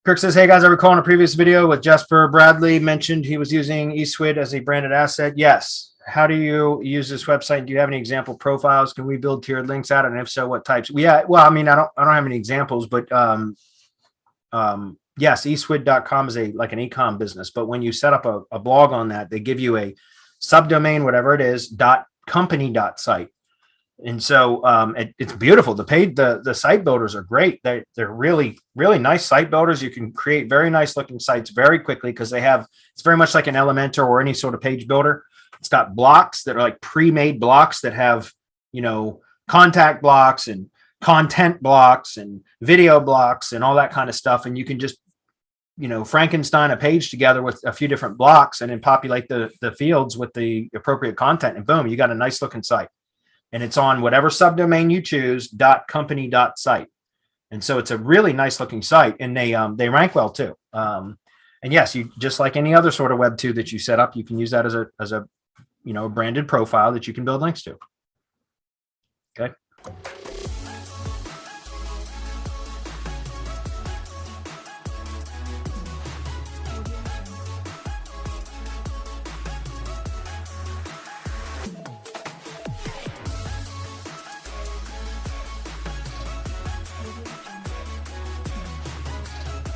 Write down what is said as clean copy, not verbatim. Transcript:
Kirk says, hey guys, I recall in a previous video with Jasper Bradley mentioned he was using Ecwid as a branded asset. Yes. How do you use this website? Do you have any example profiles? Can we build tiered links out? And if so, what types? Yeah, well, I mean, I don't have any examples, but yes, Ecwid.com is like an e-com business. But when you set up a blog on that, they give you a subdomain, whatever it is, .company.site. And so it's beautiful. The site builders are great. They're really, really nice site builders. You can create very nice looking sites very quickly because it's very much like an Elementor or any sort of page builder. It's got blocks that are like pre-made blocks that have, contact blocks and content blocks and video blocks and all that kind of stuff. And you can just, Frankenstein a page together with a few different blocks and then populate the fields with the appropriate content. And boom, you got a nice looking site. And it's on whatever subdomain you choose, .company.site. And so it's a really nice looking site, and they rank well too. And yes, you just like any other sort of Web 2 that you set up, you can use that as a branded profile that you can build links to. Okay.